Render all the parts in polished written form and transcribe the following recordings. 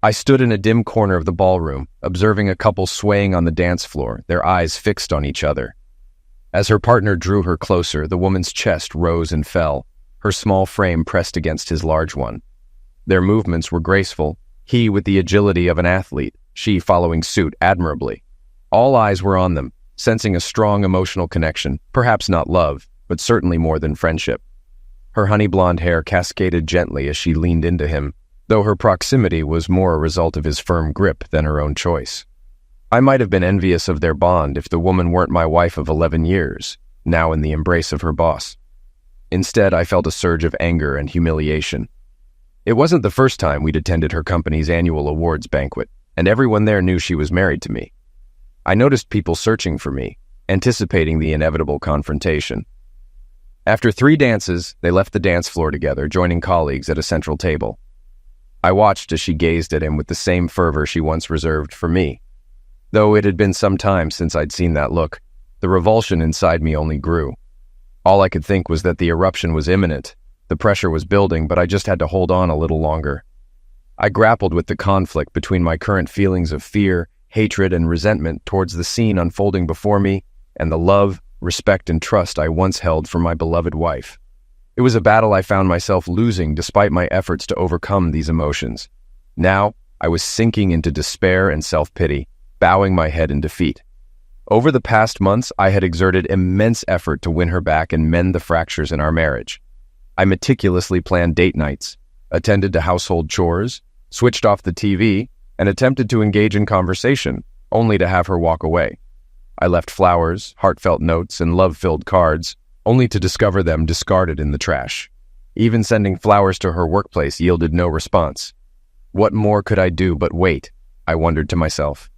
I stood in a dim corner of the ballroom, observing a couple swaying on the dance floor, their eyes fixed on each other. As her partner drew her closer, the woman's chest rose and fell, her small frame pressed against his large one. Their movements were graceful, he with the agility of an athlete, she following suit admirably. All eyes were on them, sensing a strong emotional connection, perhaps not love, but certainly more than friendship. Her honey blonde hair cascaded gently as she leaned into him, though her proximity was more a result of his firm grip than her own choice. I might have been envious of their bond if the woman weren't my wife of 11 years, now in the embrace of her boss. Instead, I felt a surge of anger and humiliation. It wasn't the first time we'd attended her company's annual awards banquet, and everyone there knew she was married to me. I noticed people searching for me, anticipating the inevitable confrontation. After 3 dances, they left the dance floor together, joining colleagues at a central table. I watched as she gazed at him with the same fervor she once reserved for me. Though it had been some time since I'd seen that look, the revulsion inside me only grew. All I could think was that the eruption was imminent. The pressure was building, but I just had to hold on a little longer. I grappled with the conflict between my current feelings of fear, hatred, and resentment towards the scene unfolding before me, and the love, respect, and trust I once held for my beloved wife. It was a battle I found myself losing despite my efforts to overcome these emotions. Now, I was sinking into despair and self-pity, bowing my head in defeat. Over the past months, I had exerted immense effort to win her back and mend the fractures in our marriage. I meticulously planned date nights, attended to household chores, switched off the TV, and attempted to engage in conversation, only to have her walk away. I left flowers, heartfelt notes, and love-filled cards, only to discover them discarded in the trash. Even sending flowers to her workplace yielded no response. What more could I do but wait? I wondered to myself.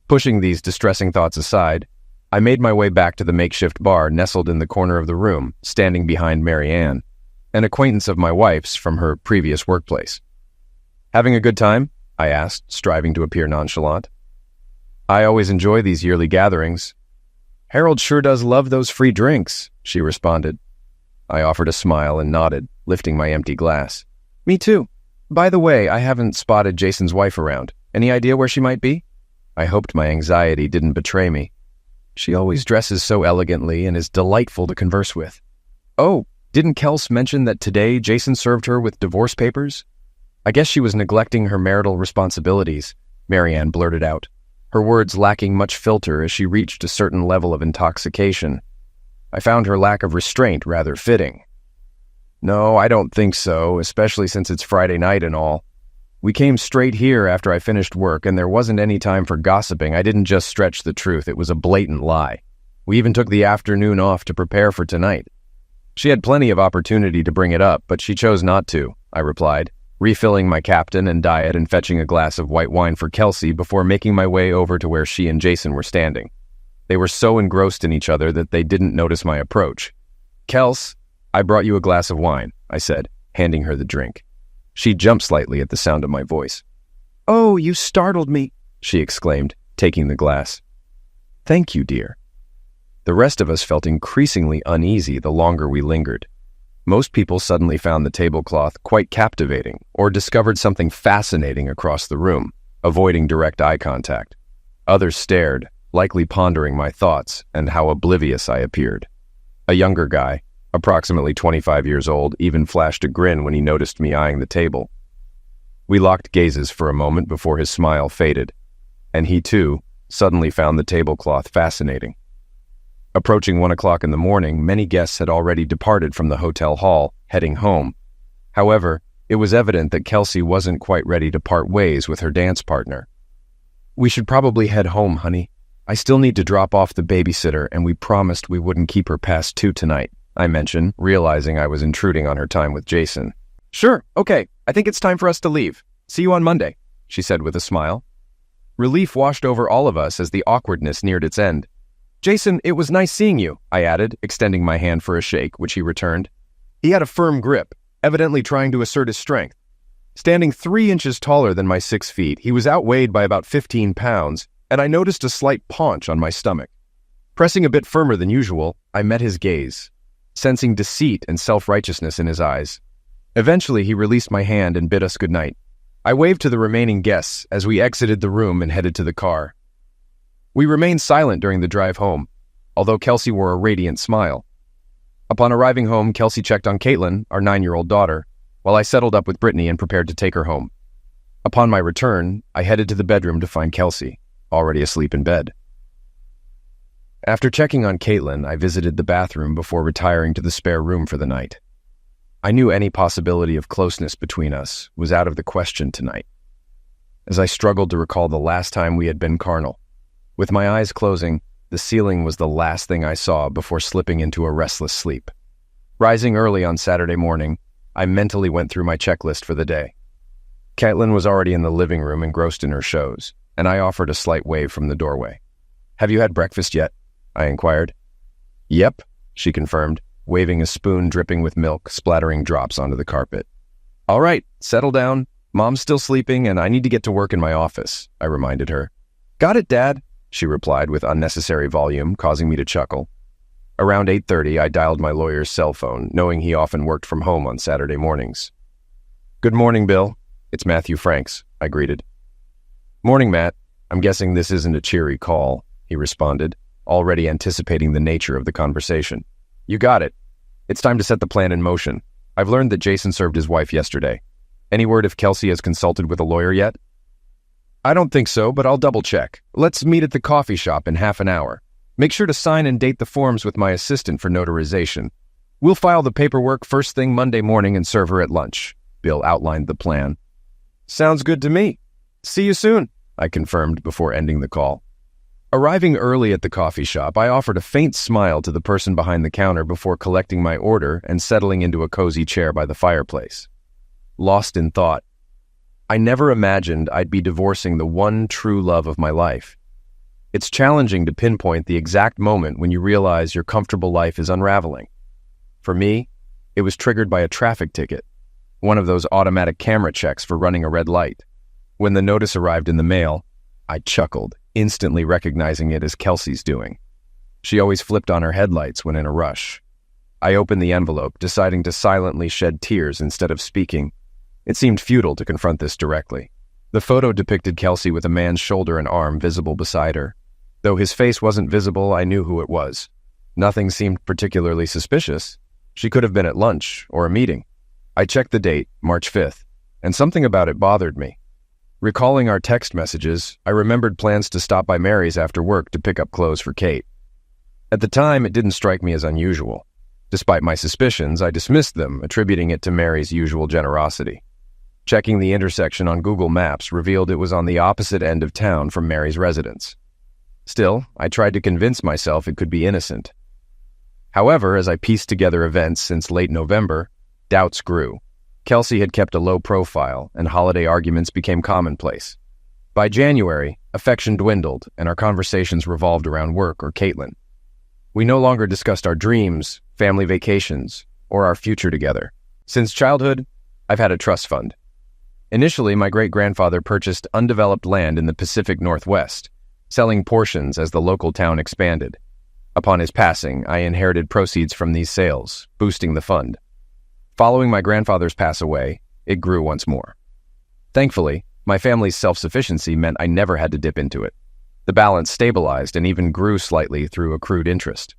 Pushing these distressing thoughts aside, I made my way back to the makeshift bar nestled in the corner of the room, standing behind Mary Ann, an acquaintance of my wife's from her previous workplace. "Having a good time?" I asked, striving to appear nonchalant. "I always enjoy these yearly gatherings." "Harold sure does love those free drinks," she responded. I offered a smile and nodded, lifting my empty glass. "Me too. By the way, I haven't spotted Jason's wife around. Any idea where she might be?" I hoped my anxiety didn't betray me. "She always dresses so elegantly and is delightful to converse with." "Oh, didn't Kels mention that today Jason served her with divorce papers?" "I guess she was neglecting her marital responsibilities," Mary Ann blurted out, her words lacking much filter as she reached a certain level of intoxication. I found her lack of restraint rather fitting. "No, I don't think so, especially since it's Friday night and all. We came straight here after I finished work, and there wasn't any time for gossiping. I didn't just stretch the truth, it was a blatant lie. We even took the afternoon off to prepare for tonight." "She had plenty of opportunity to bring it up, but she chose not to," I replied, refilling my Captain and diet and fetching a glass of white wine for Kelsey before making my way over to where she and Jason were standing. They were so engrossed in each other that they didn't notice my approach. "Kels, I brought you a glass of wine," I said, handing her the drink. She jumped slightly at the sound of my voice. "Oh, you startled me," she exclaimed, taking the glass. "Thank you, dear." The rest of us felt increasingly uneasy the longer we lingered. Most people suddenly found the tablecloth quite captivating or discovered something fascinating across the room, avoiding direct eye contact. Others stared, likely pondering my thoughts and how oblivious I appeared. A younger guy, approximately 25 years old, even flashed a grin when he noticed me eyeing the table. We locked gazes for a moment before his smile faded, and he, too, suddenly found the tablecloth fascinating. Approaching 1 o'clock in the morning, many guests had already departed from the hotel hall, heading home. However, it was evident that Kelsey wasn't quite ready to part ways with her dance partner. "We should probably head home, honey. I still need to drop off the babysitter, and we promised we wouldn't keep her past 2 tonight," I mentioned, realizing I was intruding on her time with Jason. "Sure, okay. I think it's time for us to leave. See you on Monday," she said with a smile. Relief washed over all of us as the awkwardness neared its end. "Jason, it was nice seeing you," I added, extending my hand for a shake, which he returned. He had a firm grip, evidently trying to assert his strength. Standing 3 inches taller than my 6 feet, he was outweighed by about 15 pounds, and I noticed a slight paunch on my stomach. Pressing a bit firmer than usual, I met his gaze, sensing deceit and self-righteousness in his eyes. Eventually, he released my hand and bid us goodnight. I waved to the remaining guests as we exited the room and headed to the car. We remained silent during the drive home, although Kelsey wore a radiant smile. Upon arriving home, Kelsey checked on Caitlin, our 9-year-old daughter, while I settled up with Brittany and prepared to take her home. Upon my return, I headed to the bedroom to find Kelsey, already asleep in bed. After checking on Caitlin, I visited the bathroom before retiring to the spare room for the night. I knew any possibility of closeness between us was out of the question tonight, as I struggled to recall the last time we had been carnal. With my eyes closing, the ceiling was the last thing I saw before slipping into a restless sleep. Rising early on Saturday morning, I mentally went through my checklist for the day. Caitlin was already in the living room engrossed in her shows, and I offered a slight wave from the doorway. "Have you had breakfast yet?" I inquired. "Yep," she confirmed, waving a spoon dripping with milk, splattering drops onto the carpet. "All right, settle down. Mom's still sleeping, and I need to get to work in my office," I reminded her. "Got it, Dad," she replied with unnecessary volume, causing me to chuckle. Around 8:30, I dialed my lawyer's cell phone, knowing he often worked from home on Saturday mornings. "Good morning, Bill. It's Matthew Franks," I greeted. "Morning, Matt. I'm guessing this isn't a cheery call," he responded, already anticipating the nature of the conversation. "You got it. It's time to set the plan in motion. I've learned that Jason served his wife yesterday. Any word if Kelsey has consulted with a lawyer yet?" "I don't think so, but I'll double-check. Let's meet at the coffee shop in half an hour. Make sure to sign and date the forms with my assistant for notarization. We'll file the paperwork first thing Monday morning and serve her at lunch," Bill outlined the plan. "Sounds good to me. See you soon," I confirmed before ending the call. Arriving early at the coffee shop, I offered a faint smile to the person behind the counter before collecting my order and settling into a cozy chair by the fireplace. Lost in thought, I never imagined I'd be divorcing the one true love of my life. It's challenging to pinpoint the exact moment when you realize your comfortable life is unraveling. For me, it was triggered by a traffic ticket, one of those automatic camera checks for running a red light. When the notice arrived in the mail, I chuckled, instantly recognizing it as Kelsey's doing. She always flipped on her headlights when in a rush. I opened the envelope, deciding to silently shed tears instead of speaking. It seemed futile to confront this directly. The photo depicted Kelsey with a man's shoulder and arm visible beside her. Though his face wasn't visible, I knew who it was. Nothing seemed particularly suspicious. She could have been at lunch or a meeting. I checked the date, March 5th, and something about it bothered me. Recalling our text messages, I remembered plans to stop by Mary's after work to pick up clothes for Kate. At the time, it didn't strike me as unusual. Despite my suspicions, I dismissed them, attributing it to Mary's usual generosity. Checking the intersection on Google Maps revealed it was on the opposite end of town from Mary's residence. Still, I tried to convince myself it could be innocent. However, as I pieced together events since late November, doubts grew. Kelsey had kept a low profile, and holiday arguments became commonplace. By January, affection dwindled, and our conversations revolved around work or Caitlin. We no longer discussed our dreams, family vacations, or our future together. Since childhood, I've had a trust fund. Initially, my great-grandfather purchased undeveloped land in the Pacific Northwest, selling portions as the local town expanded. Upon his passing, I inherited proceeds from these sales, boosting the fund. Following my grandfather's pass away, it grew once more. Thankfully, my family's self-sufficiency meant I never had to dip into it. The balance stabilized and even grew slightly through accrued interest.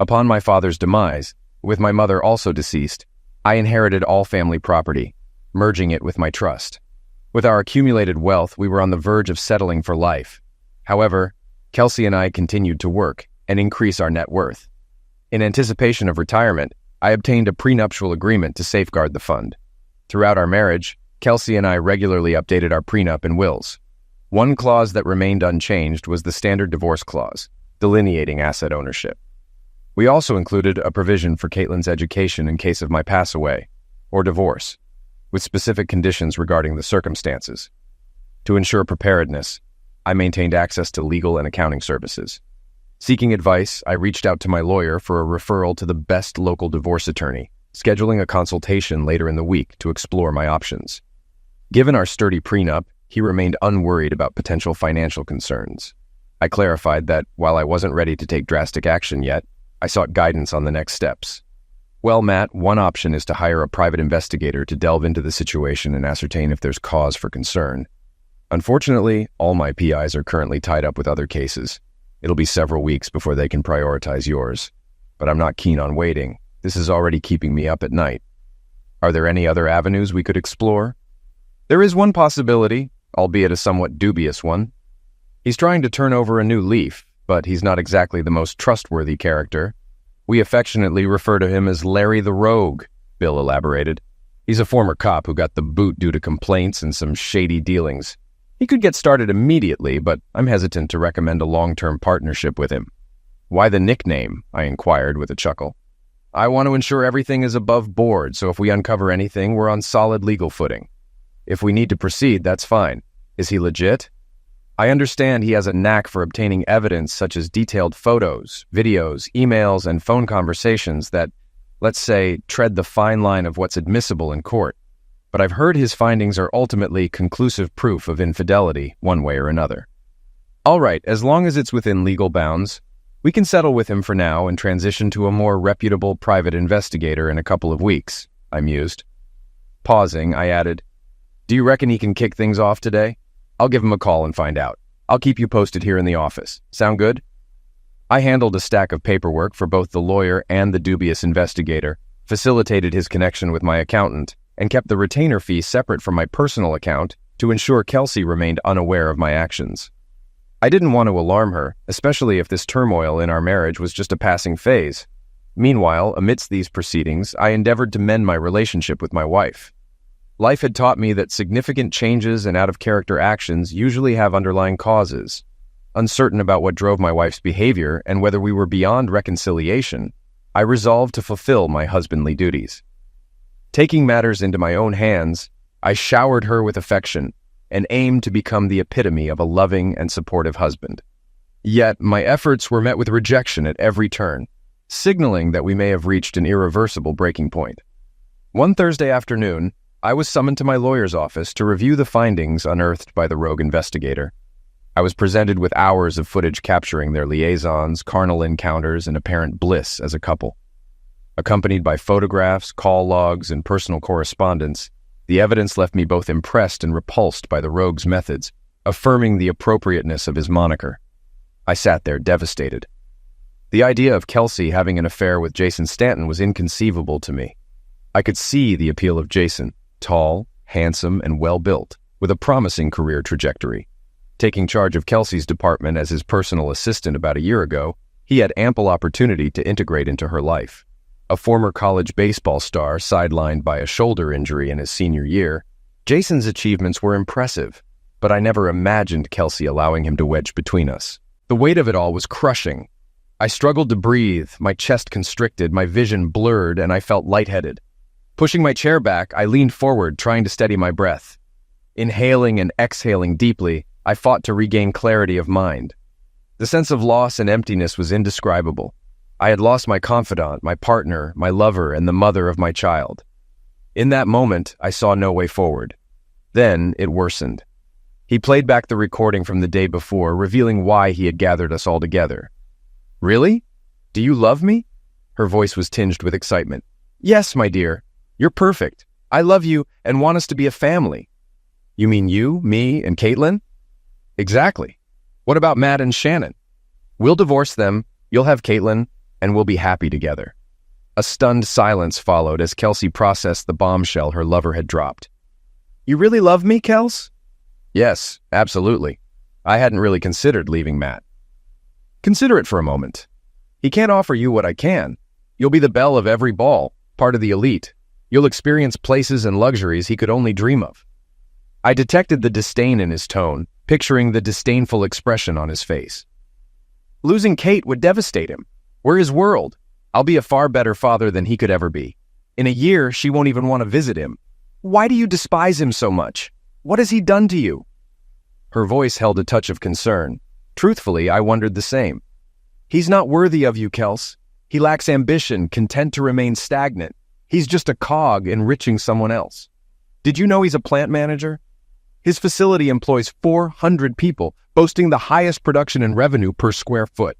Upon my father's demise, with my mother also deceased, I inherited all family property, merging it with my trust. With our accumulated wealth, we were on the verge of settling for life. However, Kelsey and I continued to work and increase our net worth. In anticipation of retirement, I obtained a prenuptial agreement to safeguard the fund. Throughout our marriage, Kelsey and I regularly updated our prenup and wills. One clause that remained unchanged was the standard divorce clause, delineating asset ownership. We also included a provision for Caitlin's education in case of my pass away or divorce, with specific conditions regarding the circumstances. To ensure preparedness, I maintained access to legal and accounting services. Seeking advice, I reached out to my lawyer for a referral to the best local divorce attorney, scheduling a consultation later in the week to explore my options. Given our sturdy prenup, he remained unworried about potential financial concerns. I clarified that while I wasn't ready to take drastic action yet, I sought guidance on the next steps. Well, Matt, one option is to hire a private investigator to delve into the situation and ascertain if there's cause for concern. Unfortunately, all my PIs are currently tied up with other cases. It'll be several weeks before they can prioritize yours. But I'm not keen on waiting. This is already keeping me up at night. Are there any other avenues we could explore? There is one possibility, albeit a somewhat dubious one. He's trying to turn over a new leaf, but he's not exactly the most trustworthy character. We affectionately refer to him as Larry the Rogue, Bill elaborated. He's a former cop who got the boot due to complaints and some shady dealings. He could get started immediately, but I'm hesitant to recommend a long-term partnership with him. Why the nickname? I inquired with a chuckle. I want to ensure everything is above board, so if we uncover anything, we're on solid legal footing. If we need to proceed, that's fine. Is he legit? I understand he has a knack for obtaining evidence such as detailed photos, videos, emails, and phone conversations that, let's say, tread the fine line of what's admissible in court. But I've heard his findings are ultimately conclusive proof of infidelity, one way or another. All right, as long as it's within legal bounds, we can settle with him for now and transition to a more reputable private investigator in a couple of weeks, I mused. Pausing, I added, do you reckon he can kick things off today? I'll give him a call and find out. I'll keep you posted here in the office. Sound good? I handled a stack of paperwork for both the lawyer and the dubious investigator, facilitated his connection with my accountant, and kept the retainer fee separate from my personal account to ensure Kelsey remained unaware of my actions. I didn't want to alarm her, especially if this turmoil in our marriage was just a passing phase. Meanwhile, amidst these proceedings, I endeavored to mend my relationship with my wife. Life had taught me that significant changes and out-of-character actions usually have underlying causes. Uncertain about what drove my wife's behavior and whether we were beyond reconciliation, I resolved to fulfill my husbandly duties. Taking matters into my own hands, I showered her with affection and aimed to become the epitome of a loving and supportive husband. Yet my efforts were met with rejection at every turn, signaling that we may have reached an irreversible breaking point. One Thursday afternoon, I was summoned to my lawyer's office to review the findings unearthed by the rogue investigator. I was presented with hours of footage capturing their liaisons, carnal encounters, and apparent bliss as a couple. Accompanied by photographs, call logs, and personal correspondence, the evidence left me both impressed and repulsed by the rogue's methods, affirming the appropriateness of his moniker. I sat there devastated. The idea of Kelsey having an affair with Jason Stanton was inconceivable to me. I could see the appeal of Jason, tall, handsome, and well-built, with a promising career trajectory. Taking charge of Kelsey's department as his personal assistant about a year ago, he had ample opportunity to integrate into her life. A former college baseball star sidelined by a shoulder injury in his senior year, Jason's achievements were impressive, but I never imagined Kelsey allowing him to wedge between us. The weight of it all was crushing. I struggled to breathe, my chest constricted, my vision blurred, and I felt lightheaded. Pushing my chair back, I leaned forward, trying to steady my breath. Inhaling and exhaling deeply, I fought to regain clarity of mind. The sense of loss and emptiness was indescribable. I had lost my confidant, my partner, my lover, and the mother of my child. In that moment, I saw no way forward. Then it worsened. He played back the recording from the day before, revealing why he had gathered us all together. Really? Do you love me? Her voice was tinged with excitement. Yes, my dear. You're perfect. I love you and want us to be a family. You mean you, me, and Caitlin? Exactly. What about Matt and Shannon? We'll divorce them, you'll have Caitlin, and we'll be happy together. A stunned silence followed as Kelsey processed the bombshell her lover had dropped. You really love me, Kels? Yes, absolutely. I hadn't really considered leaving Matt. Consider it for a moment. He can't offer you what I can. You'll be the belle of every ball, part of the elite. You'll experience places and luxuries he could only dream of. I detected the disdain in his tone, picturing the disdainful expression on his face. Losing Kate would devastate him. We're his world. I'll be a far better father than he could ever be. In a year, she won't even want to visit him. Why do you despise him so much? What has he done to you? Her voice held a touch of concern. Truthfully, I wondered the same. He's not worthy of you, Kels. He lacks ambition, content to remain stagnant. He's just a cog enriching someone else. Did you know he's a plant manager? His facility employs 400 people, boasting the highest production and revenue per square foot.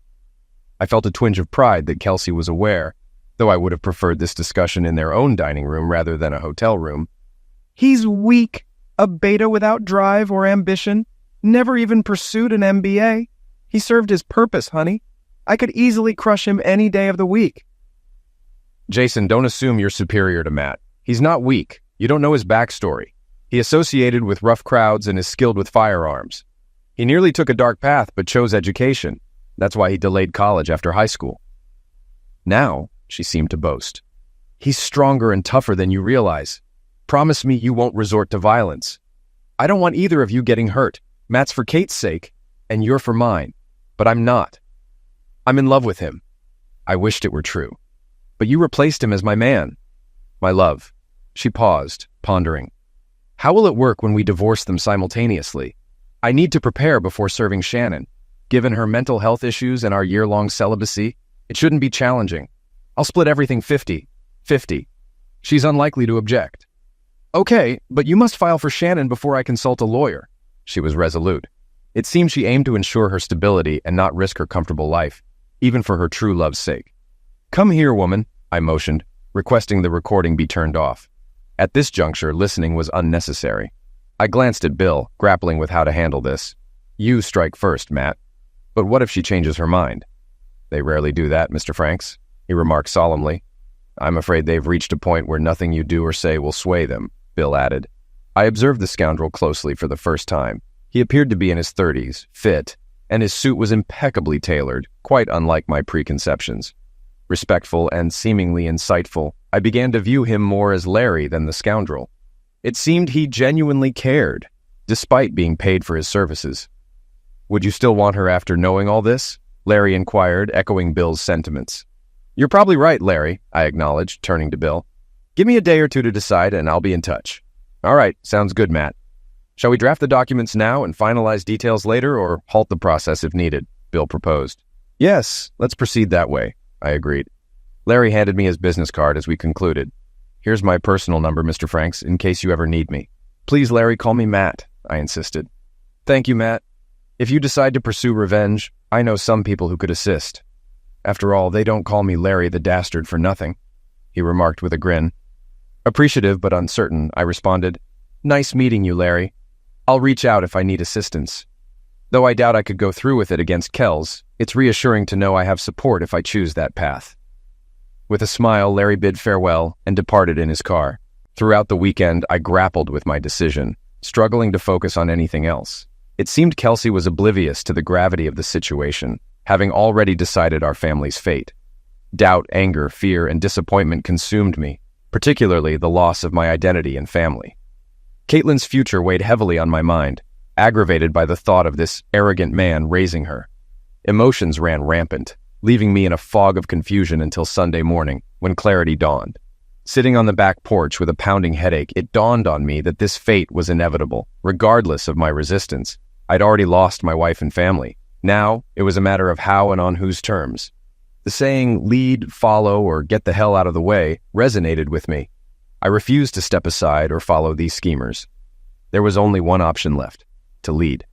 I felt a twinge of pride that Kelsey was aware. though I would have preferred this discussion in their own dining room rather than a hotel room. He's weak, a beta without drive or ambition, never even pursued an MBA. He served his purpose, honey. I could easily crush him any day of the week. Jason, don't assume you're superior to Matt. He's not weak. You don't know his backstory. He associated with rough crowds and is skilled with firearms. He nearly took a dark path but chose education. That's why he delayed college after high school. Now, she seemed to boast, he's stronger and tougher than you realize. Promise me you won't resort to violence. I don't want either of you getting hurt. Matt's for Kate's sake, and you're for mine. But I'm not. I'm in love with him. I wished it were true. But you replaced him as my man. My love. She paused, pondering. How will it work when we divorce them simultaneously? I need to prepare before serving Shannon. Given her mental health issues and our year-long celibacy, it shouldn't be challenging. I'll split everything 50-50. She's unlikely to object. Okay, but you must file for Shannon before I consult a lawyer. She was resolute. It seemed she aimed to ensure her stability and not risk her comfortable life, even for her true love's sake. Come here, woman, I motioned, requesting the recording be turned off. At this juncture, listening was unnecessary. I glanced at Bill, grappling with how to handle this. You strike first, Matt. But what if she changes her mind? They rarely do that, Mr. Franks, he remarked solemnly. I'm afraid they've reached a point where nothing you do or say will sway them, Bill added. I observed the scoundrel closely for the first time. He appeared to be in his 30s, fit, and his suit was impeccably tailored, quite unlike my preconceptions. Respectful and seemingly insightful, I began to view him more as Larry than the scoundrel. It seemed he genuinely cared, despite being paid for his services. Would you still want her after knowing all this? Larry inquired, echoing Bill's sentiments. You're probably right, Larry, I acknowledged, turning to Bill. Give me a day or two to decide, and I'll be in touch. All right, sounds good, Matt. Shall we draft the documents now and finalize details later, or halt the process if needed? Bill proposed. Yes, let's proceed that way, I agreed. Larry handed me his business card as we concluded. Here's my personal number, Mr. Franks, in case you ever need me. Please, Larry, call me Matt, I insisted. Thank you, Matt. If you decide to pursue revenge, I know some people who could assist. After all, they don't call me Larry the Dastard for nothing, he remarked with a grin. Appreciative but uncertain, I responded, Nice meeting you, Larry. I'll reach out if I need assistance. Though I doubt I could go through with it against Kells, it's reassuring to know I have support if I choose that path. With a smile, Larry bid farewell and departed in his car. Throughout the weekend, I grappled with my decision, struggling to focus on anything else. It seemed Kelsey was oblivious to the gravity of the situation, having already decided our family's fate. Doubt, anger, fear, and disappointment consumed me, particularly the loss of my identity and family. Caitlin's future weighed heavily on my mind, aggravated by the thought of this arrogant man raising her. Emotions ran rampant, leaving me in a fog of confusion until Sunday morning, when clarity dawned. Sitting on the back porch with a pounding headache, it dawned on me that this fate was inevitable, regardless of my resistance. I'd already lost my wife and family. Now, it was a matter of how and on whose terms. The saying, lead, follow, or get the hell out of the way, resonated with me. I refused to step aside or follow these schemers. There was only one option left, to lead.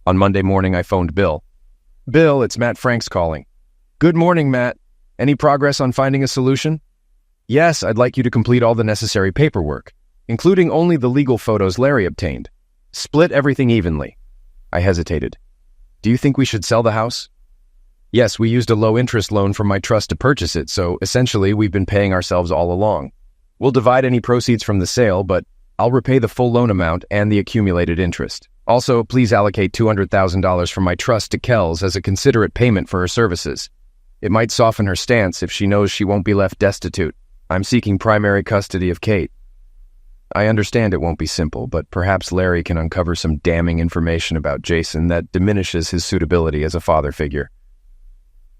On Monday morning, I phoned Bill. Bill, it's Matt Franks calling. Good morning, Matt. Any progress on finding a solution? Yes, I'd like you to complete all the necessary paperwork, including only the legal photos Larry obtained. Split everything evenly. I hesitated. Do you think we should sell the house? Yes, we used a low-interest loan from my trust to purchase it, so essentially we've been paying ourselves all along. We'll divide any proceeds from the sale, but I'll repay the full loan amount and the accumulated interest. Also, please allocate $200,000 from my trust to Kells as a considerate payment for her services. It might soften her stance if she knows she won't be left destitute. I'm seeking primary custody of Kate. I understand it won't be simple, but perhaps Larry can uncover some damning information about Jason that diminishes his suitability as a father figure.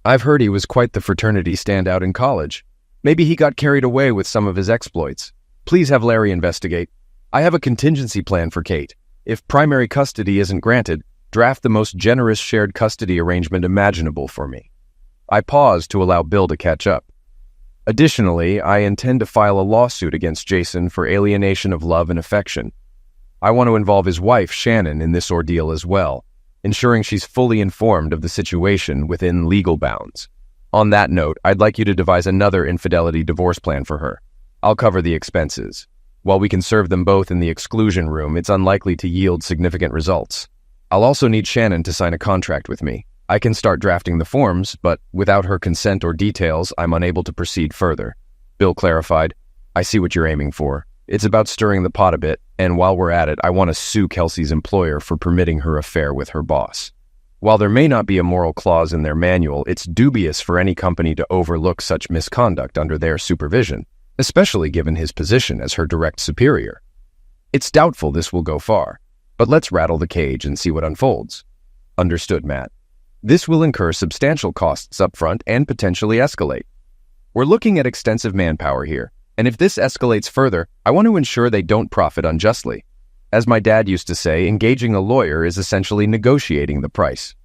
I've heard he was quite the fraternity standout in college. Maybe he got carried away with some of his exploits. Please have Larry investigate. I have a contingency plan for Kate. If primary custody isn't granted, draft the most generous shared custody arrangement imaginable for me. I paused to allow Bill to catch up. Additionally, I intend to file a lawsuit against Jason for alienation of love and affection. I want to involve his wife, Shannon, in this ordeal as well, ensuring she's fully informed of the situation within legal bounds. On that note, I'd like you to devise another infidelity divorce plan for her. I'll cover the expenses. While we can serve them both in the exclusion room, it's unlikely to yield significant results. I'll also need Shannon to sign a contract with me. I can start drafting the forms, but without her consent or details, I'm unable to proceed further. Bill clarified, I see what you're aiming for. It's about stirring the pot a bit, and while we're at it, I want to sue Kelsey's employer for permitting her affair with her boss. While there may not be a moral clause in their manual, it's dubious for any company to overlook such misconduct under their supervision, especially given his position as her direct superior. It's doubtful this will go far, but let's rattle the cage and see what unfolds. Understood, Matt. This will incur substantial costs up front and potentially escalate. We're looking at extensive manpower here, and if this escalates further, I want to ensure they don't profit unjustly. As my dad used to say, engaging a lawyer is essentially negotiating the price.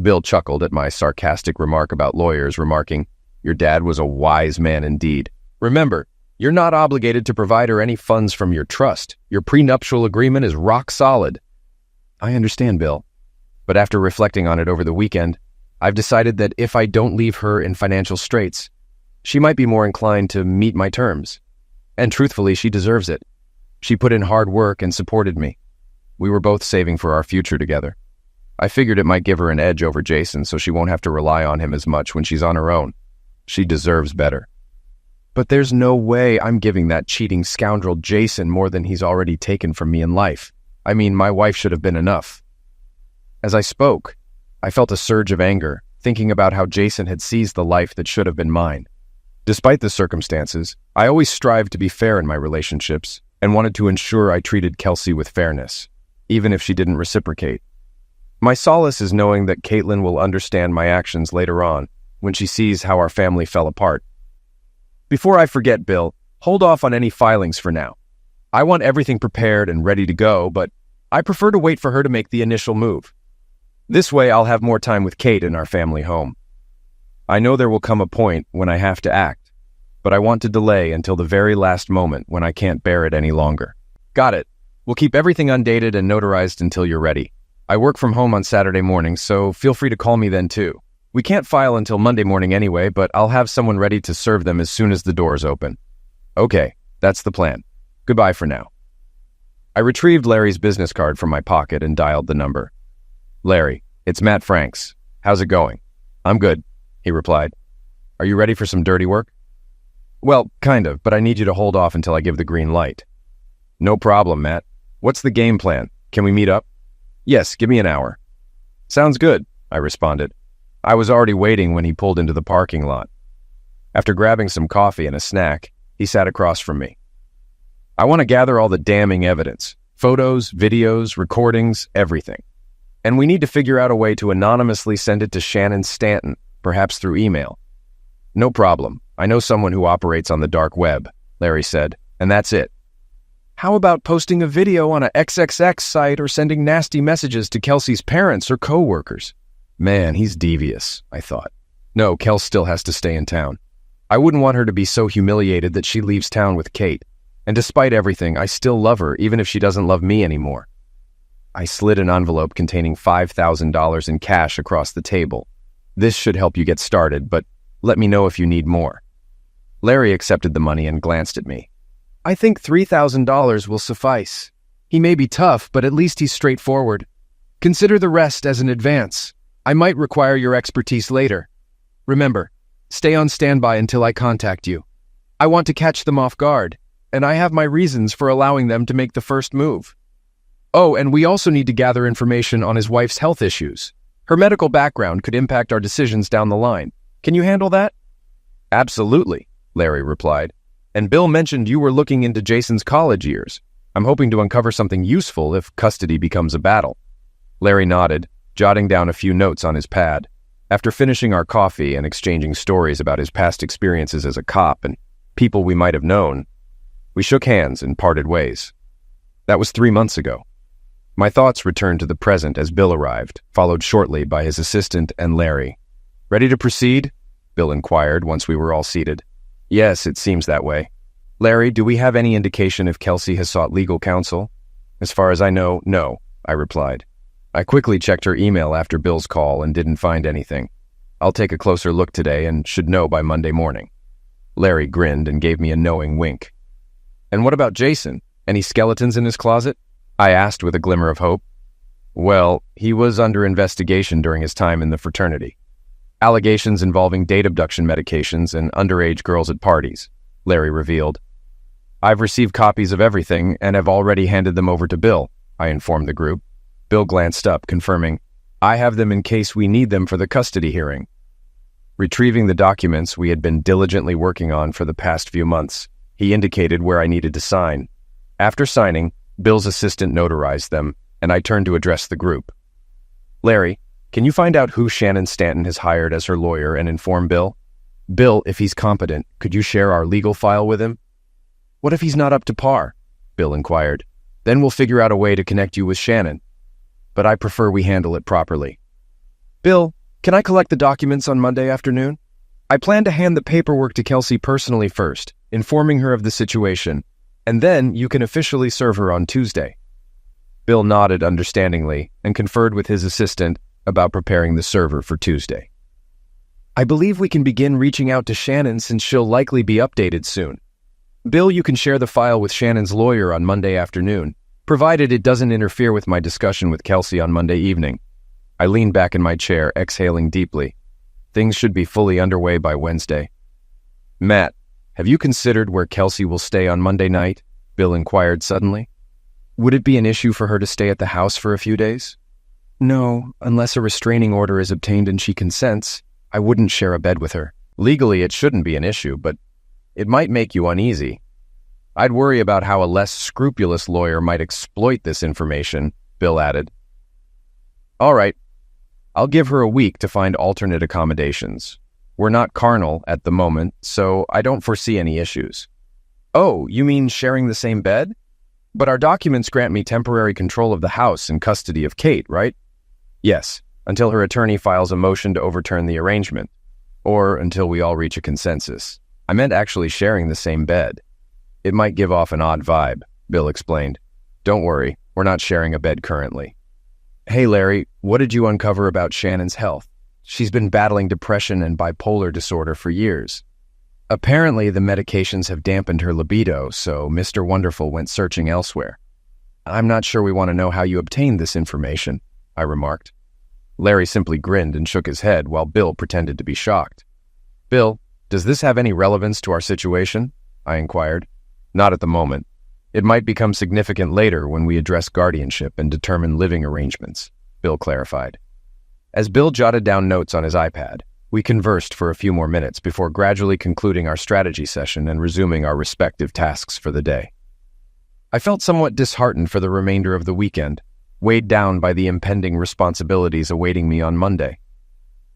Bill chuckled at my sarcastic remark about lawyers, remarking, Your dad was a wise man indeed. Remember, you're not obligated to provide her any funds from your trust. Your prenuptial agreement is rock solid. I understand, Bill. But after reflecting on it over the weekend, I've decided that if I don't leave her in financial straits, she might be more inclined to meet my terms. And truthfully, she deserves it. She put in hard work and supported me. We were both saving for our future together. I figured it might give her an edge over Jason so she won't have to rely on him as much when she's on her own. She deserves better. But there's no way I'm giving that cheating scoundrel Jason more than he's already taken from me in life. I mean, my wife should have been enough. As I spoke, I felt a surge of anger, thinking about how Jason had seized the life that should have been mine. Despite the circumstances, I always strived to be fair in my relationships and wanted to ensure I treated Kelsey with fairness, even if she didn't reciprocate. My solace is knowing that Caitlin will understand my actions later on when she sees how our family fell apart. Before I forget, Bill, hold off on any filings for now. I want everything prepared and ready to go, but I prefer to wait for her to make the initial move. This way, I'll have more time with Kate in our family home. I know there will come a point when I have to act, but I want to delay until the very last moment when I can't bear it any longer. Got it. We'll keep everything undated and notarized until you're ready. I work from home on Saturday mornings, so feel free to call me then too. We can't file until Monday morning anyway, but I'll have someone ready to serve them as soon as the doors open. Okay, that's the plan. Goodbye for now. I retrieved Larry's business card from my pocket and dialed the number. Larry, it's Matt Franks. How's it going? I'm good, he replied. Are you ready for some dirty work? Well, kind of, but I need you to hold off until I give the green light. No problem, Matt. What's the game plan? Can we meet up? Yes, give me an hour. Sounds good, I responded. I was already waiting when he pulled into the parking lot. After grabbing some coffee and a snack, he sat across from me. I want to gather all the damning evidence. Photos, videos, recordings, everything. And we need to figure out a way to anonymously send it to Shannon Stanton, perhaps through email. No problem. I know someone who operates on the dark web, Larry said, and that's it. How about posting a video on a XXX site or sending nasty messages to Kelsey's parents or co-workers? Man, he's devious, I thought. No, Kels still has to stay in town. I wouldn't want her to be so humiliated that she leaves town with Kate. And despite everything, I still love her, even if she doesn't love me anymore. I slid an envelope containing $5,000 in cash across the table. This should help you get started, but let me know if you need more. Larry accepted the money and glanced at me. I think $3,000 will suffice. He may be tough, but at least he's straightforward. Consider the rest as an advance. I might require your expertise later. Remember, stay on standby until I contact you. I want to catch them off guard, and I have my reasons for allowing them to make the first move. Oh, and we also need to gather information on his wife's health issues. Her medical background could impact our decisions down the line. Can you handle that? Absolutely, Larry replied. And Bill mentioned you were looking into Jason's college years. I'm hoping to uncover something useful if custody becomes a battle. Larry nodded, jotting down a few notes on his pad. After finishing our coffee and exchanging stories about his past experiences as a cop and people we might have known, we shook hands and parted ways. That was 3 months ago. My thoughts returned to the present as Bill arrived, followed shortly by his assistant and Larry. Ready to proceed? Bill inquired once we were all seated. Yes, it seems that way. Larry, do we have any indication if Kelsey has sought legal counsel? As far as I know, no, I replied. I quickly checked her email after Bill's call and didn't find anything. I'll take a closer look today and should know by Monday morning. Larry grinned and gave me a knowing wink. And what about Jason? Any skeletons in his closet? I asked with a glimmer of hope. Well, he was under investigation during his time in the fraternity. Allegations involving date abduction medications and underage girls at parties, Larry revealed. I've received copies of everything and have already handed them over to Bill, I informed the group. Bill glanced up, confirming, I have them in case we need them for the custody hearing. Retrieving the documents we had been diligently working on for the past few months, he indicated where I needed to sign. After signing, Bill's assistant notarized them, and I turned to address the group. Larry, can you find out who Shannon Stanton has hired as her lawyer and inform Bill? Bill, if he's competent, could you share our legal file with him? What if he's not up to par? Bill inquired. Then we'll figure out a way to connect you with Shannon. But I prefer we handle it properly. Bill, can I collect the documents on Monday afternoon? I plan to hand the paperwork to Kelsey personally first, informing her of the situation, and then you can officially serve her on Tuesday. Bill nodded understandingly and conferred with his assistant about preparing the server for Tuesday. I believe we can begin reaching out to Shannon since she'll likely be updated soon. Bill, you can share the file with Shannon's lawyer on Monday afternoon, provided it doesn't interfere with my discussion with Kelsey on Monday evening. I leaned back in my chair, exhaling deeply. Things should be fully underway by Wednesday. Matt, have you considered where Kelsey will stay on Monday night? Bill inquired suddenly. Would it be an issue for her to stay at the house for a few days? No, unless a restraining order is obtained and she consents, I wouldn't share a bed with her. Legally, it shouldn't be an issue, but it might make you uneasy. I'd worry about how a less scrupulous lawyer might exploit this information, Bill added. All right, I'll give her a week to find alternate accommodations. We're not carnal at the moment, so I don't foresee any issues. Oh, you mean sharing the same bed? But our documents grant me temporary control of the house and custody of Kate, right? Yes, until her attorney files a motion to overturn the arrangement, or until we all reach a consensus. I meant actually sharing the same bed. It might give off an odd vibe, Bill explained. Don't worry, we're not sharing a bed currently. Hey Larry, what did you uncover about Shannon's health? She's been battling depression and bipolar disorder for years. Apparently, the medications have dampened her libido, so Mr. Wonderful went searching elsewhere. I'm not sure we want to know how you obtained this information, I remarked. Larry simply grinned and shook his head while Bill pretended to be shocked. Bill, does this have any relevance to our situation? I inquired. Not at the moment. It might become significant later when we address guardianship and determine living arrangements, Bill clarified. As Bill jotted down notes on his iPad, we conversed for a few more minutes before gradually concluding our strategy session and resuming our respective tasks for the day. I felt somewhat disheartened for the remainder of the weekend, weighed down by the impending responsibilities awaiting me on Monday.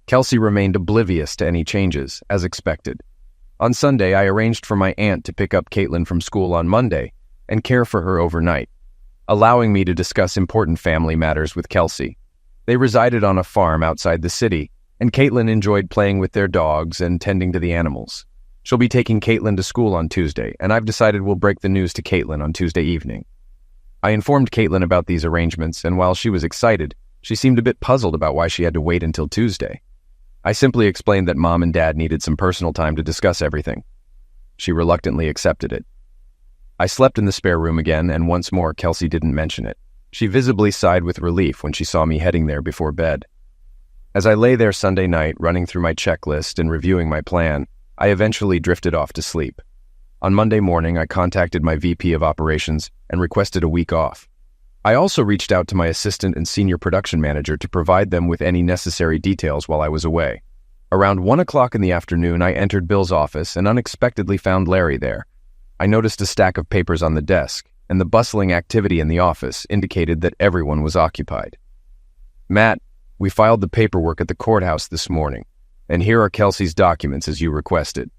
Kelsey remained oblivious to any changes, as expected. On Sunday, I arranged for my aunt to pick up Caitlin from school on Monday and care for her overnight, allowing me to discuss important family matters with Kelsey. They resided on a farm outside the city, and Caitlin enjoyed playing with their dogs and tending to the animals. She'll be taking Caitlin to school on Tuesday, and I've decided we'll break the news to Caitlin on Tuesday evening. I informed Caitlin about these arrangements, and while she was excited, she seemed a bit puzzled about why she had to wait until Tuesday. I simply explained that Mom and Dad needed some personal time to discuss everything. She reluctantly accepted it. I slept in the spare room again, and once more Kelsey didn't mention it. She visibly sighed with relief when she saw me heading there before bed. As I lay there Sunday night, running through my checklist and reviewing my plan, I eventually drifted off to sleep. On Monday morning, I contacted my VP of operations and requested a week off. I also reached out to my assistant and senior production manager to provide them with any necessary details while I was away. Around 1 o'clock in the afternoon, I entered Bill's office and unexpectedly found Larry there. I noticed a stack of papers on the desk, and the bustling activity in the office indicated that everyone was occupied. Matt, we filed the paperwork at the courthouse this morning, and here are Kelsey's documents as you requested.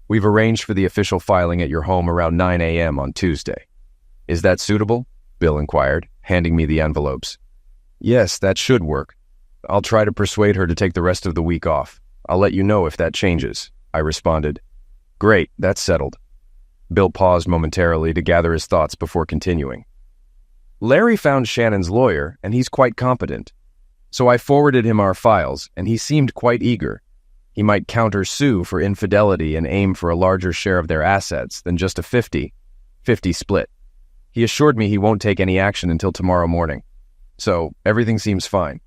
We've arranged for the official filing at your home around 9 a.m. on Tuesday. Is that suitable? Bill inquired, handing me the envelopes. Yes, that should work. I'll try to persuade her to take the rest of the week off. I'll let you know if that changes, I responded. Great, that's settled. Bill paused momentarily to gather his thoughts before continuing. Larry found Shannon's lawyer, and he's quite competent. So I forwarded him our files, and he seemed quite eager. He might counter-sue for infidelity and aim for a larger share of their assets than just a 50-50 split. He assured me he won't take any action until tomorrow morning. So, everything seems fine.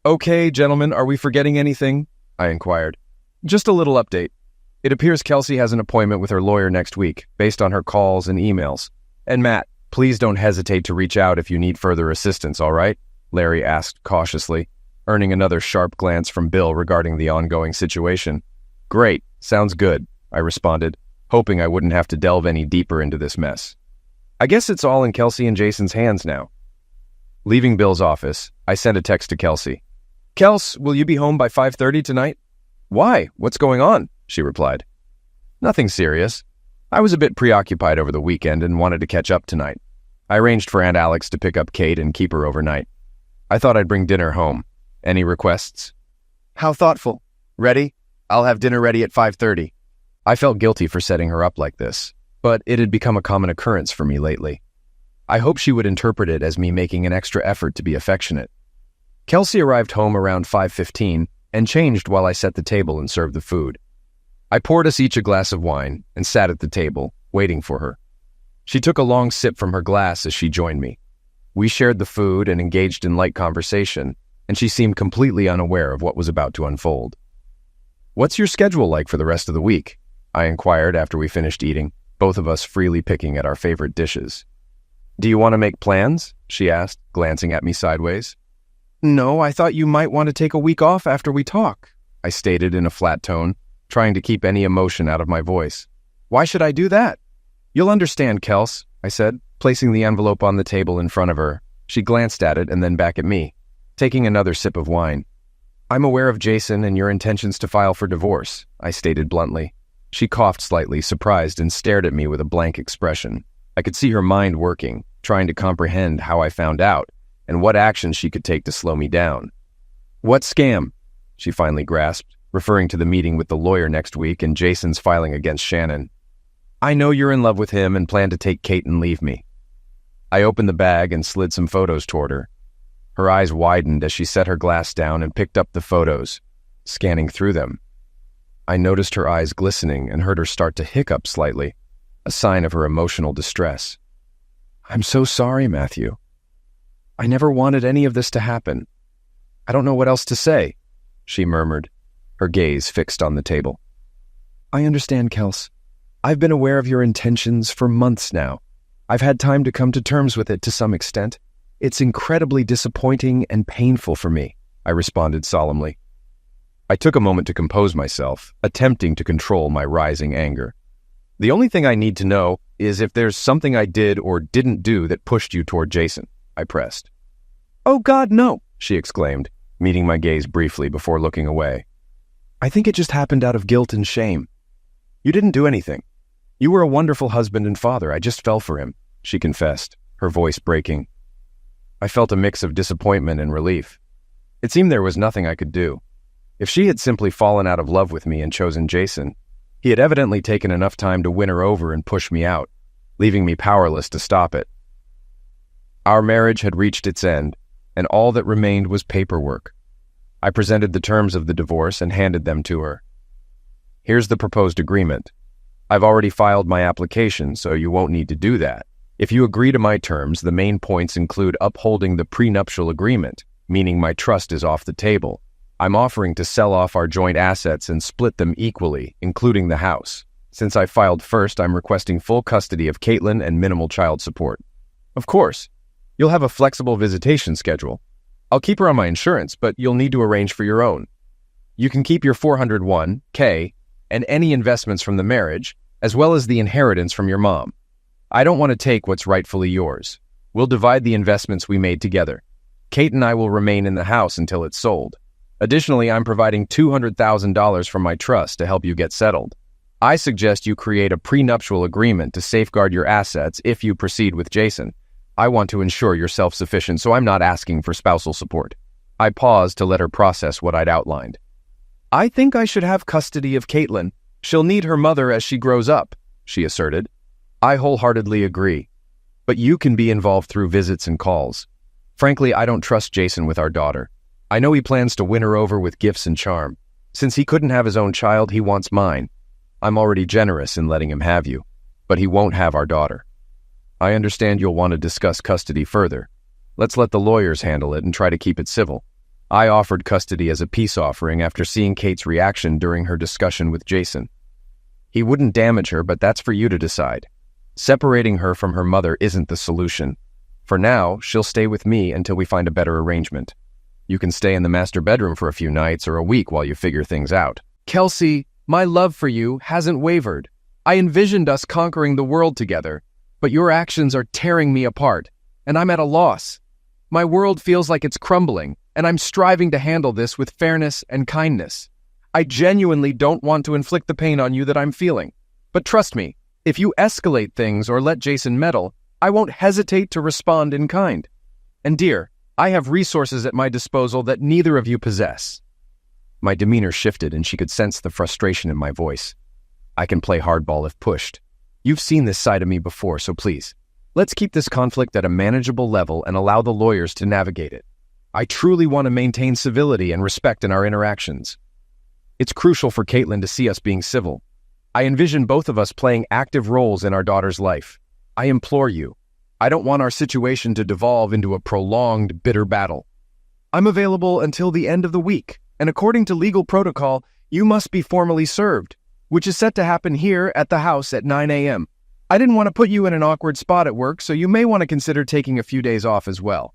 "Okay, gentlemen, are we forgetting anything?" I inquired. "Just a little update. It appears Kelsey has an appointment with her lawyer next week, based on her calls and emails. And Matt, please don't hesitate to reach out if you need further assistance, all right?" Larry asked cautiously, earning another sharp glance from Bill regarding the ongoing situation. "Great, sounds good," I responded, hoping I wouldn't have to delve any deeper into this mess. I guess it's all in Kelsey and Jason's hands now. Leaving Bill's office, I sent a text to Kelsey. "Kels, will you be home by 5:30 tonight?" "Why? What's going on?" she replied. "Nothing serious. I was a bit preoccupied over the weekend and wanted to catch up tonight. I arranged for Aunt Alex to pick up Kate and keep her overnight. I thought I'd bring dinner home. Any requests?" "How thoughtful. Ready? I'll have dinner ready at 5:30. I felt guilty for setting her up like this, but it had become a common occurrence for me lately. I hoped she would interpret it as me making an extra effort to be affectionate. Kelsey arrived home around 5:15 and changed while I set the table and served the food. I poured us each a glass of wine and sat at the table, waiting for her. She took a long sip from her glass as she joined me. We shared the food and engaged in light conversation, and she seemed completely unaware of what was about to unfold. "What's your schedule like for the rest of the week?" I inquired after we finished eating, both of us freely picking at our favorite dishes. "Do you want to make plans?" she asked, glancing at me sideways. "No, I thought you might want to take a week off after we talk," I stated in a flat tone, trying to keep any emotion out of my voice. "Why should I do that?" "You'll understand, Kels," I said, placing the envelope on the table in front of her. She glanced at it and then back at me, taking another sip of wine. "I'm aware of Jason and your intentions to file for divorce," I stated bluntly. She coughed slightly, surprised, and stared at me with a blank expression. I could see her mind working, trying to comprehend how I found out and what action she could take to slow me down. "What scam?" she finally grasped, referring to the meeting with the lawyer next week and Jason's filing against Shannon. "I know you're in love with him and plan to take Kate and leave me." I opened the bag and slid some photos toward her. Her eyes widened as she set her glass down and picked up the photos, scanning through them. I noticed her eyes glistening and heard her start to hiccup slightly, a sign of her emotional distress. "I'm so sorry, Matthew. I never wanted any of this to happen. I don't know what else to say," she murmured, her gaze fixed on the table. "I understand, Kels. I've been aware of your intentions for months now. I've had time to come to terms with it to some extent. It's incredibly disappointing and painful for me," I responded solemnly. I took a moment to compose myself, attempting to control my rising anger. "The only thing I need to know is if there's something I did or didn't do that pushed you toward Jason," I pressed. "Oh God, no," she exclaimed, meeting my gaze briefly before looking away. "I think it just happened out of guilt and shame. You didn't do anything. You were a wonderful husband and father. I just fell for him," she confessed, her voice breaking. I felt a mix of disappointment and relief. It seemed there was nothing I could do. If she had simply fallen out of love with me and chosen Jason, he had evidently taken enough time to win her over and push me out, leaving me powerless to stop it. Our marriage had reached its end, and all that remained was paperwork. I presented the terms of the divorce and handed them to her. "Here's the proposed agreement. I've already filed my application, so you won't need to do that. If you agree to my terms, the main points include upholding the prenuptial agreement, meaning my trust is off the table. I'm offering to sell off our joint assets and split them equally, including the house. Since I filed first, I'm requesting full custody of Caitlin and minimal child support. Of course, you'll have a flexible visitation schedule. I'll keep her on my insurance, but you'll need to arrange for your own. You can keep your $401k and any investments from the marriage, as well as the inheritance from your mom. I don't want to take what's rightfully yours. We'll divide the investments we made together. Kate and I will remain in the house until it's sold. Additionally, I'm providing $200,000 from my trust to help you get settled. I suggest you create a prenuptial agreement to safeguard your assets if you proceed with Jason. I want to ensure you're self-sufficient, so I'm not asking for spousal support." I paused to let her process what I'd outlined. "I think I should have custody of Caitlin. She'll need her mother as she grows up," she asserted. "I wholeheartedly agree. But you can be involved through visits and calls. Frankly, I don't trust Jason with our daughter. I know he plans to win her over with gifts and charm. Since he couldn't have his own child, he wants mine. I'm already generous in letting him have you, but he won't have our daughter. I understand you'll want to discuss custody further. Let's let the lawyers handle it and try to keep it civil. I offered custody as a peace offering after seeing Kate's reaction during her discussion with Jason. He wouldn't damage her, but that's for you to decide. Separating her from her mother isn't the solution. For now, she'll stay with me until we find a better arrangement. You can stay in the master bedroom for a few nights or a week while you figure things out. Kelsey, my love for you hasn't wavered. I envisioned us conquering the world together, but your actions are tearing me apart, and I'm at a loss. My world feels like it's crumbling, and I'm striving to handle this with fairness and kindness. I genuinely don't want to inflict the pain on you that I'm feeling. But trust me, if you escalate things or let Jason meddle, I won't hesitate to respond in kind. And dear, I have resources at my disposal that neither of you possess. My demeanor shifted and she could sense the frustration in my voice. I can play hardball if pushed. You've seen this side of me before, so please, let's keep this conflict at a manageable level and allow the lawyers to navigate it. I truly want to maintain civility and respect in our interactions. It's crucial for Caitlin to see us being civil. I envision both of us playing active roles in our daughter's life. I implore you, I don't want our situation to devolve into a prolonged, bitter battle. I'm available until the end of the week, and according to legal protocol, you must be formally served, which is set to happen here at the house at 9 a.m. I didn't want to put you in an awkward spot at work, so you may want to consider taking a few days off as well.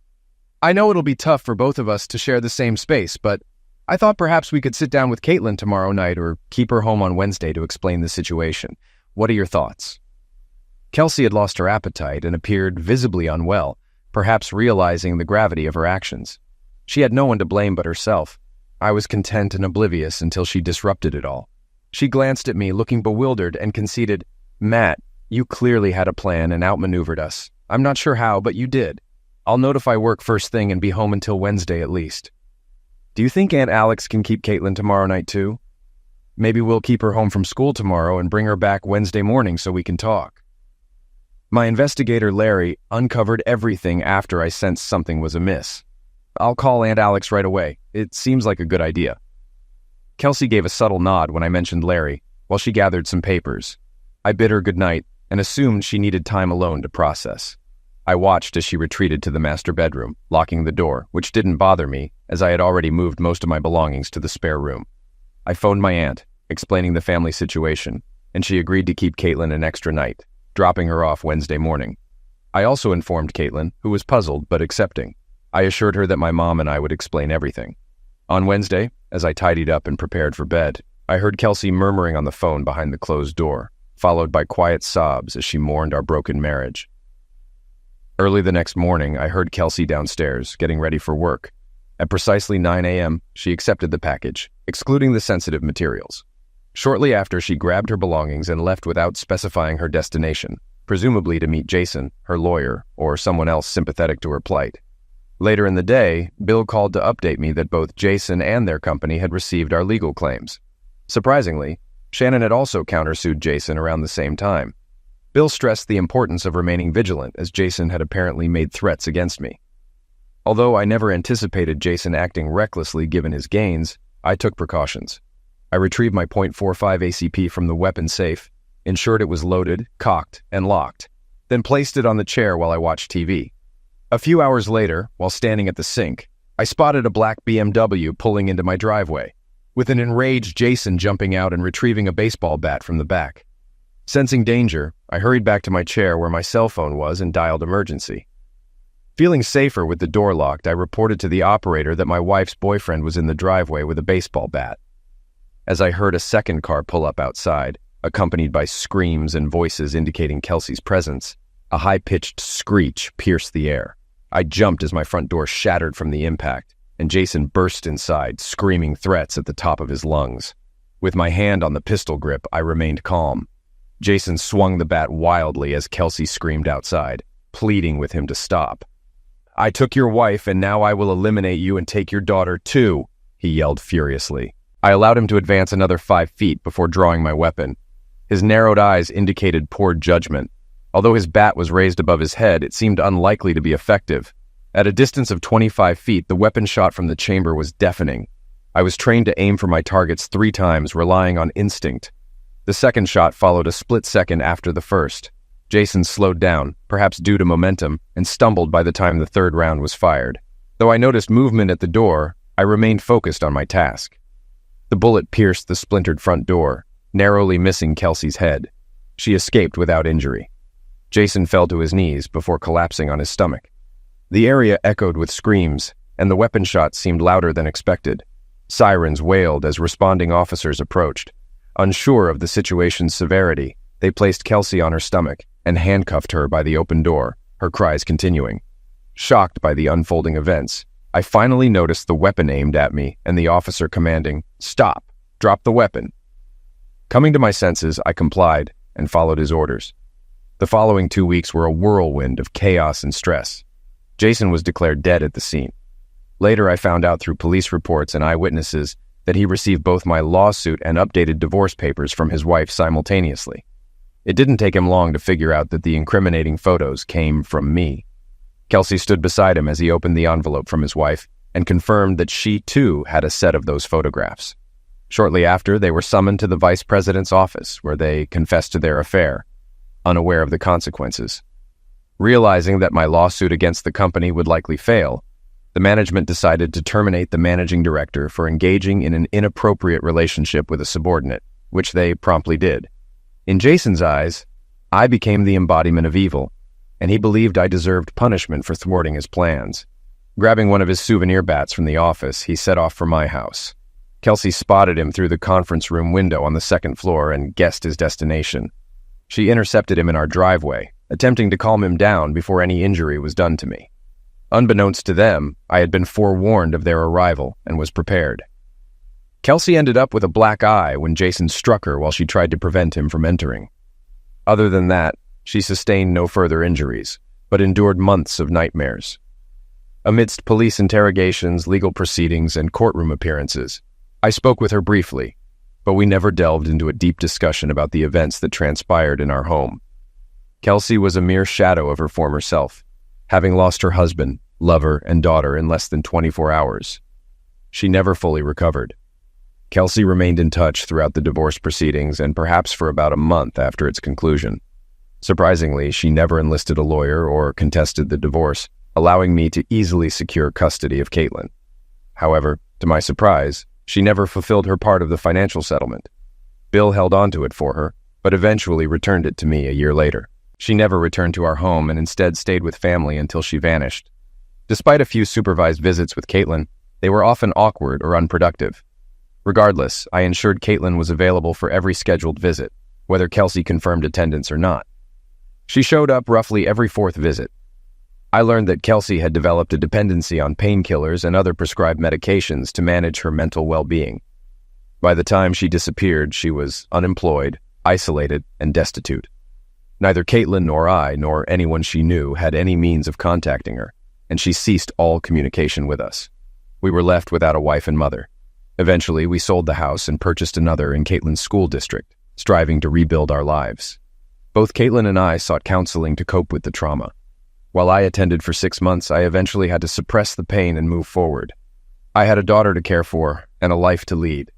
I know it'll be tough for both of us to share the same space, but I thought perhaps we could sit down with Caitlin tomorrow night or keep her home on Wednesday to explain the situation. What are your thoughts? Kelsey had lost her appetite and appeared visibly unwell, perhaps realizing the gravity of her actions. She had no one to blame but herself. I was content and oblivious until she disrupted it all. She glanced at me, looking bewildered, and conceded, "Matt, you clearly had a plan and outmaneuvered us. I'm not sure how, but you did. I'll notify work first thing and be home until Wednesday at least." Do you think Aunt Alex can keep Caitlin tomorrow night too? Maybe we'll keep her home from school tomorrow and bring her back Wednesday morning so we can talk. My investigator, Larry, uncovered everything after I sensed something was amiss. I'll call Aunt Alex right away. It seems like a good idea. Kelsey gave a subtle nod when I mentioned Larry, while she gathered some papers. I bid her goodnight and assumed she needed time alone to process. I watched as she retreated to the master bedroom, locking the door, which didn't bother me, as I had already moved most of my belongings to the spare room. I phoned my aunt, explaining the family situation, and she agreed to keep Caitlin an extra night, dropping her off Wednesday morning. I also informed Caitlin, who was puzzled but accepting. I assured her that my mom and I would explain everything. On Wednesday, as I tidied up and prepared for bed, I heard Kelsey murmuring on the phone behind the closed door, followed by quiet sobs as she mourned our broken marriage. Early the next morning, I heard Kelsey downstairs, getting ready for work. At precisely 9 a.m., she accepted the package, excluding the sensitive materials. Shortly after, she grabbed her belongings and left without specifying her destination, presumably to meet Jason, her lawyer, or someone else sympathetic to her plight. Later in the day, Bill called to update me that both Jason and their company had received our legal claims. Surprisingly, Shannon had also countersued Jason around the same time. Bill stressed the importance of remaining vigilant, as Jason had apparently made threats against me. Although I never anticipated Jason acting recklessly given his gains, I took precautions. I retrieved my .45 ACP from the weapon safe, ensured it was loaded, cocked, and locked, then placed it on the chair while I watched TV. A few hours later, while standing at the sink, I spotted a black BMW pulling into my driveway, with an enraged Jason jumping out and retrieving a baseball bat from the back. Sensing danger, I hurried back to my chair where my cell phone was and dialed emergency. Feeling safer with the door locked, I reported to the operator that my wife's boyfriend was in the driveway with a baseball bat. As I heard a second car pull up outside, accompanied by screams and voices indicating Kelsey's presence, a high-pitched screech pierced the air. I jumped as my front door shattered from the impact, and Jason burst inside, screaming threats at the top of his lungs. With my hand on the pistol grip, I remained calm. Jason swung the bat wildly as Kelsey screamed outside, pleading with him to stop. "I took your wife, and now I will eliminate you and take your daughter too," he yelled furiously. I allowed him to advance another 5 feet before drawing my weapon. His narrowed eyes indicated poor judgment. Although his bat was raised above his head, it seemed unlikely to be effective. At a distance of 25 feet, the weapon shot from the chamber was deafening. I was trained to aim for my targets 3 times, relying on instinct. The second shot followed a split second after the first. Jason slowed down, perhaps due to momentum, and stumbled by the time the third round was fired. Though I noticed movement at the door, I remained focused on my task. The bullet pierced the splintered front door, narrowly missing Kelsey's head. She escaped without injury. Jason fell to his knees before collapsing on his stomach. The area echoed with screams, and the weapon shots seemed louder than expected. Sirens wailed as responding officers approached. Unsure of the situation's severity, they placed Kelsey on her stomach and handcuffed her by the open door, her cries continuing. Shocked by the unfolding events, I finally noticed the weapon aimed at me and the officer commanding, "Stop! Drop the weapon!" Coming to my senses, I complied and followed his orders. The following 2 weeks were a whirlwind of chaos and stress. Jason was declared dead at the scene. Later, I found out through police reports and eyewitnesses that he received both my lawsuit and updated divorce papers from his wife simultaneously. It didn't take him long to figure out that the incriminating photos came from me. Kelsey stood beside him as he opened the envelope from his wife and confirmed that she, too, had a set of those photographs. Shortly after, they were summoned to the vice president's office, where they confessed to their affair, unaware of the consequences. Realizing that my lawsuit against the company would likely fail, the management decided to terminate the managing director for engaging in an inappropriate relationship with a subordinate, which they promptly did. In Jason's eyes, I became the embodiment of evil, and he believed I deserved punishment for thwarting his plans. Grabbing one of his souvenir bats from the office, he set off for my house. Kelsey spotted him through the conference room window on the second floor and guessed his destination. She intercepted him in our driveway, attempting to calm him down before any injury was done to me. Unbeknownst to them, I had been forewarned of their arrival and was prepared. Kelsey ended up with a black eye when Jason struck her while she tried to prevent him from entering. Other than that, she sustained no further injuries, but endured months of nightmares. Amidst police interrogations, legal proceedings, and courtroom appearances, I spoke with her briefly, but we never delved into a deep discussion about the events that transpired in our home. Kelsey was a mere shadow of her former self, having lost her husband, lover, and daughter in less than 24 hours. She never fully recovered. Kelsey remained in touch throughout the divorce proceedings and perhaps for about a month after its conclusion. Surprisingly, she never enlisted a lawyer or contested the divorce, allowing me to easily secure custody of Caitlin. However, to my surprise, she never fulfilled her part of the financial settlement. Bill held onto it for her, but eventually returned it to me a year later. She never returned to our home and instead stayed with family until she vanished. Despite a few supervised visits with Caitlin, they were often awkward or unproductive. Regardless, I ensured Caitlin was available for every scheduled visit, whether Kelsey confirmed attendance or not. She showed up roughly every 4th visit. I learned that Kelsey had developed a dependency on painkillers and other prescribed medications to manage her mental well-being. By the time she disappeared, she was unemployed, isolated, and destitute. Neither Caitlin nor I, nor anyone she knew, had any means of contacting her, and she ceased all communication with us. We were left without a wife and mother. Eventually, we sold the house and purchased another in Caitlin's school district, striving to rebuild our lives. Both Caitlin and I sought counseling to cope with the trauma. While I attended for 6 months, I eventually had to suppress the pain and move forward. I had a daughter to care for and a life to lead.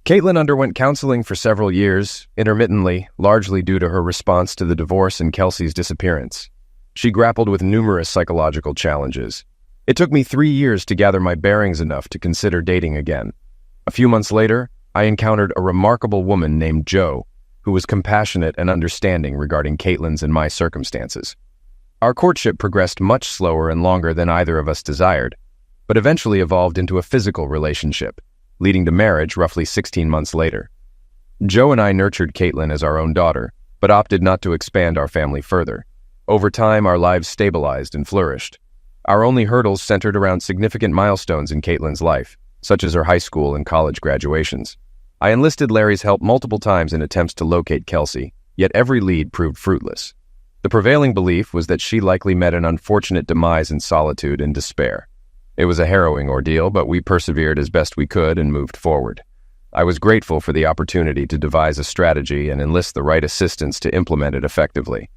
Caitlin underwent counseling for several years, intermittently, largely due to her response to the divorce and Kelsey's disappearance. She grappled with numerous psychological challenges. It took me 3 years to gather my bearings enough to consider dating again. A few months later, I encountered a remarkable woman named Jo, who was compassionate and understanding regarding Caitlin's and my circumstances. Our courtship progressed much slower and longer than either of us desired, but eventually evolved into a physical relationship, leading to marriage roughly 16 months later. Jo and I nurtured Caitlin as our own daughter, but opted not to expand our family further. Over time, our lives stabilized and flourished. Our only hurdles centered around significant milestones in Caitlin's life, such as her high school and college graduations. I enlisted Larry's help multiple times in attempts to locate Kelsey, yet every lead proved fruitless. The prevailing belief was that she likely met an unfortunate demise in solitude and despair. It was a harrowing ordeal, but we persevered as best we could and moved forward. I was grateful for the opportunity to devise a strategy and enlist the right assistance to implement it effectively.